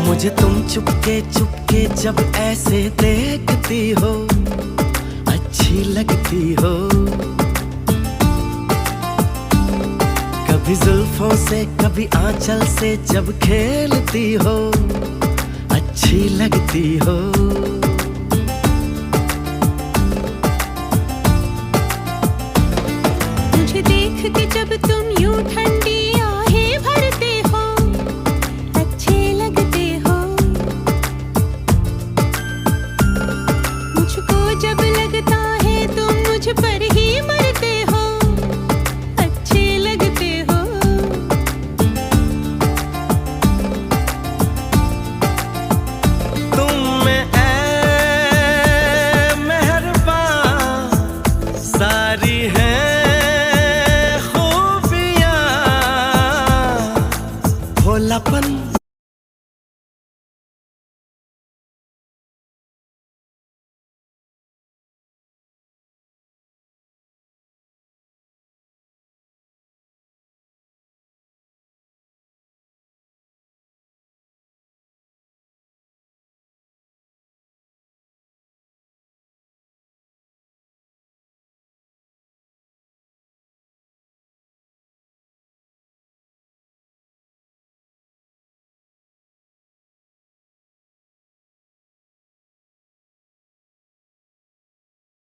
मुझे तुम चुपके चुपके जब ऐसे देखती हो, अच्छी लगती हो। कभी जुल्फों से कभी आंचल से जब खेलती हो, अच्छी लगती हो। मुझे देख के जब तुम यूं ठंडी